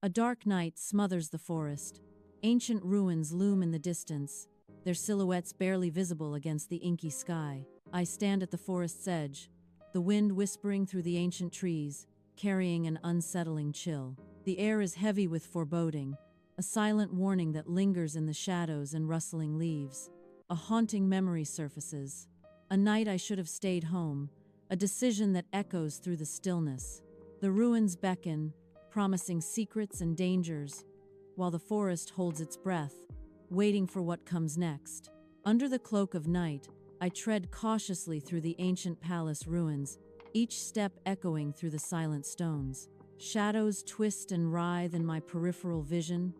A dark night smothers the forest. Ancient ruins loom in the distance, their silhouettes barely visible against the inky sky. I stand at the forest's edge, the wind whispering through the ancient trees, carrying an unsettling chill. The air is heavy with foreboding, a silent warning that lingers in the shadows and rustling leaves. A haunting memory surfaces. A night I should have stayed home, a decision that echoes through the stillness. The ruins beckon, promising secrets and dangers, while the forest holds its breath, waiting for what comes next. Under the cloak of night, I tread cautiously through the ancient palace ruins, each step echoing through the silent stones. Shadows twist and writhe in my peripheral vision,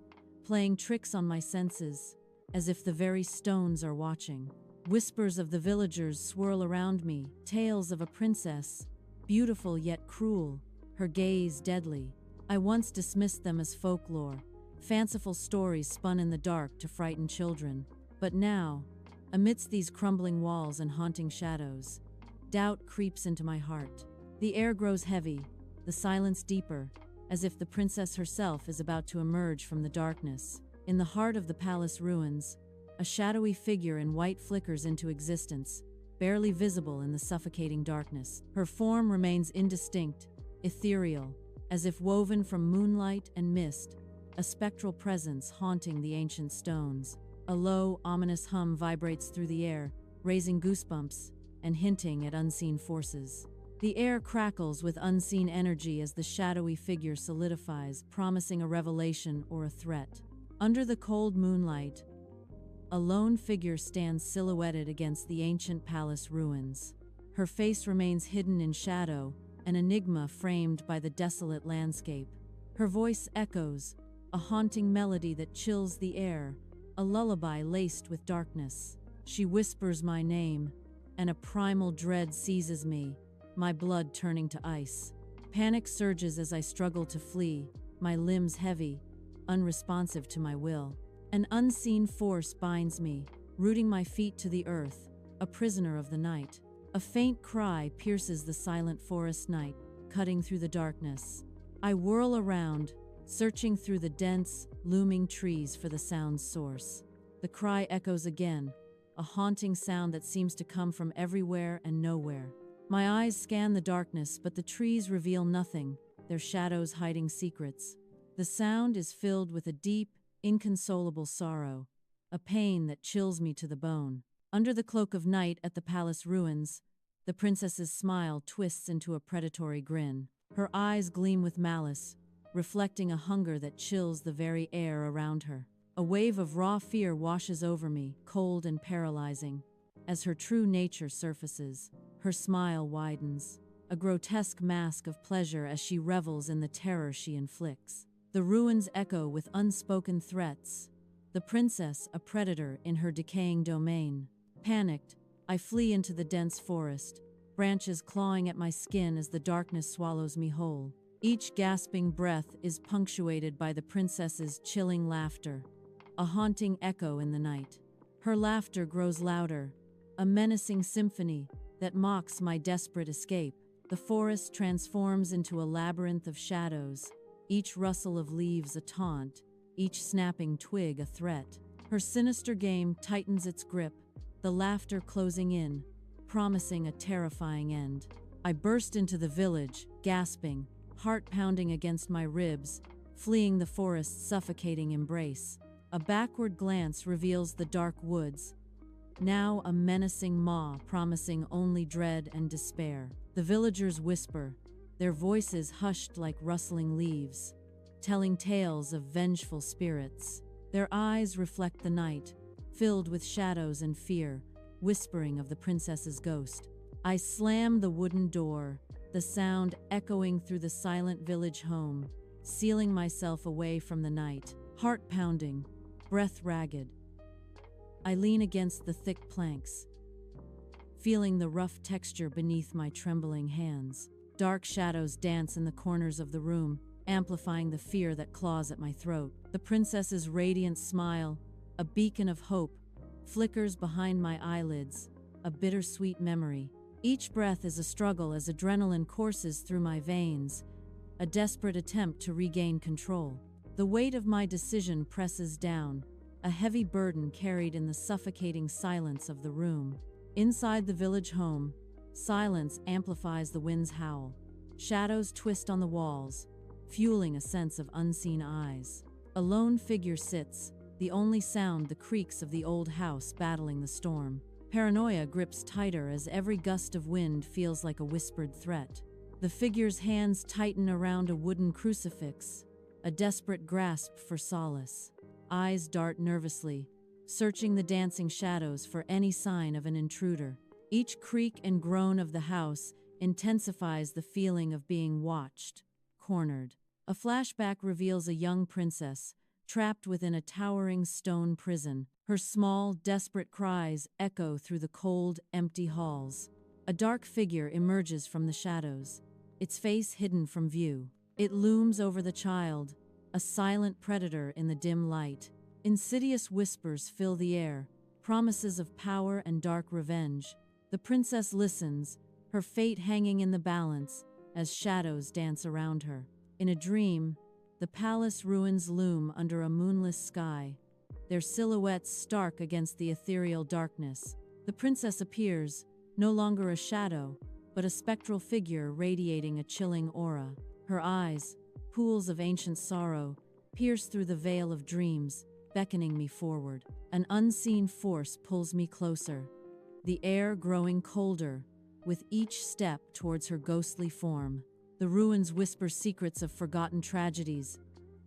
playing tricks on my senses, as if the very stones are watching. Whispers of the villagers swirl around me, tales of a princess, beautiful yet cruel, her gaze deadly. I once dismissed them as folklore, fanciful stories spun in the dark to frighten children. But now, amidst these crumbling walls and haunting shadows, doubt creeps into my heart. The air grows heavy, the silence deeper, as if the princess herself is about to emerge from the darkness. In the heart of the palace ruins, a shadowy figure in white flickers into existence, barely visible in the suffocating darkness. Her form remains indistinct, ethereal, as if woven from moonlight and mist, a spectral presence haunting the ancient stones. A low, ominous hum vibrates through the air, raising goosebumps and hinting at unseen forces. The air crackles with unseen energy as the shadowy figure solidifies, promising a revelation or a threat. Under the cold moonlight, a lone figure stands silhouetted against the ancient palace ruins. Her face remains hidden in shadow, an enigma framed by the desolate landscape. Her voice echoes, a haunting melody that chills the air, a lullaby laced with darkness. She whispers my name, and a primal dread seizes me, my blood turning to ice. Panic surges as I struggle to flee, my limbs heavy, unresponsive to my will. An unseen force binds me, rooting my feet to the earth, a prisoner of the night. A faint cry pierces the silent forest night, cutting through the darkness. I whirl around, searching through the dense, looming trees for the sound's source. The cry echoes again, a haunting sound that seems to come from everywhere and nowhere. My eyes scan the darkness, but the trees reveal nothing, their shadows hiding secrets. The sound is filled with a deep, inconsolable sorrow, a pain that chills me to the bone. Under the cloak of night at the palace ruins, the princess's smile twists into a predatory grin. Her eyes gleam with malice, reflecting a hunger that chills the very air around her. A wave of raw fear washes over me, cold and paralyzing. As her true nature surfaces, her smile widens, a grotesque mask of pleasure as she revels in the terror she inflicts. The ruins echo with unspoken threats. The princess, a predator in her decaying domain. Panicked, I flee into the dense forest, branches clawing at my skin as the darkness swallows me whole. Each gasping breath is punctuated by the princess's chilling laughter, a haunting echo in the night. Her laughter grows louder, a menacing symphony that mocks my desperate escape. The forest transforms into a labyrinth of shadows, each rustle of leaves a taunt, each snapping twig a threat. Her sinister game tightens its grip, the laughter closing in, promising a terrifying end. I burst into the village, gasping, heart pounding against my ribs, fleeing the forest's suffocating embrace. A backward glance reveals the dark woods, now a menacing maw promising only dread and despair. The villagers whisper, their voices hushed like rustling leaves, telling tales of vengeful spirits. Their eyes reflect the night, filled with shadows and fear, whispering of the princess's ghost. I slam the wooden door, the sound echoing through the silent village home, sealing myself away from the night, heart pounding, breath ragged. I lean against the thick planks, feeling the rough texture beneath my trembling hands. Dark shadows dance in the corners of the room, amplifying the fear that claws at my throat. The princess's radiant smile, a beacon of hope, flickers behind my eyelids, a bittersweet memory. Each breath is a struggle as adrenaline courses through my veins, a desperate attempt to regain control. The weight of my decision presses down, a heavy burden carried in the suffocating silence of the room. Inside the village home, silence amplifies the wind's howl. Shadows twist on the walls, fueling a sense of unseen eyes. A lone figure sits, the only sound the creaks of the old house battling the storm. Paranoia grips tighter as every gust of wind feels like a whispered threat. The figure's hands tighten around a wooden crucifix, a desperate grasp for solace. Eyes dart nervously, searching the dancing shadows for any sign of an intruder. Each creak and groan of the house intensifies the feeling of being watched, cornered. A flashback reveals a young princess, trapped within a towering stone prison. Her small, desperate cries echo through the cold, empty halls. A dark figure emerges from the shadows, its face hidden from view. It looms over the child, a silent predator in the dim light. Insidious whispers fill the air, promises of power and dark revenge. The princess listens, her fate hanging in the balance as shadows dance around her. In a dream, the palace ruins loom under a moonless sky, their silhouettes stark against the ethereal darkness. The princess appears, no longer a shadow, but a spectral figure radiating a chilling aura. Her eyes, pools of ancient sorrow, pierce through the veil of dreams, beckoning me forward. An unseen force pulls me closer, the air growing colder with each step towards her ghostly form. The ruins whisper secrets of forgotten tragedies.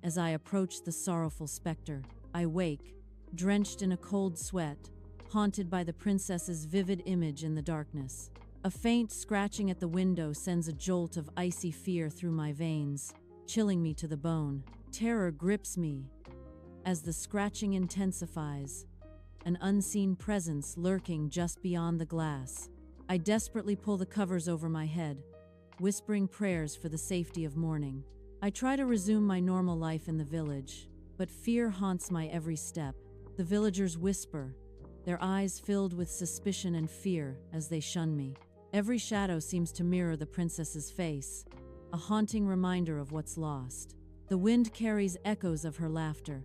As I approach the sorrowful specter, I wake, drenched in a cold sweat, haunted by the princess's vivid image in the darkness. A faint scratching at the window sends a jolt of icy fear through my veins, chilling me to the bone. Terror grips me as the scratching intensifies, an unseen presence lurking just beyond the glass. I desperately pull the covers over my head, whispering prayers for the safety of morning. I try to resume my normal life in the village, but fear haunts my every step. The villagers whisper, their eyes filled with suspicion and fear as they shun me. Every shadow seems to mirror the princess's face, a haunting reminder of what's lost. The wind carries echoes of her laughter,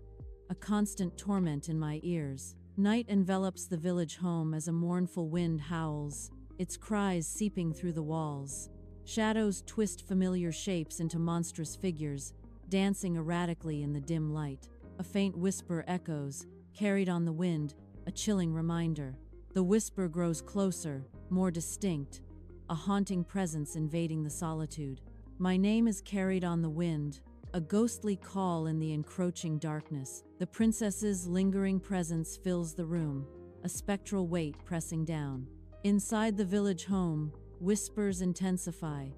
a constant torment in my ears. Night envelops the village home as a mournful wind howls, its cries seeping through the walls. Shadows twist familiar shapes into monstrous figures, dancing erratically in the dim light. A faint whisper echoes, carried on the wind, a chilling reminder. The whisper grows closer, more distinct, a haunting presence invading the solitude. My name is carried on the wind, a ghostly call in the encroaching darkness. The princess's lingering presence fills the room, a spectral weight pressing down. Inside the village home, whispers intensify,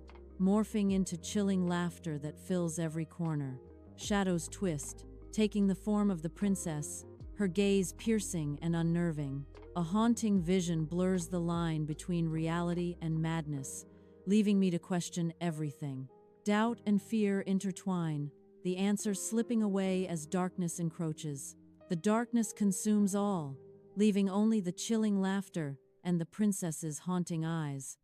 morphing into chilling laughter that fills every corner. Shadows twist, taking the form of the princess, her gaze piercing and unnerving. A haunting vision blurs the line between reality and madness, leaving me to question everything. Doubt and fear intertwine, the answer slipping away as darkness encroaches. The darkness consumes all, leaving only the chilling laughter and the princess's haunting eyes.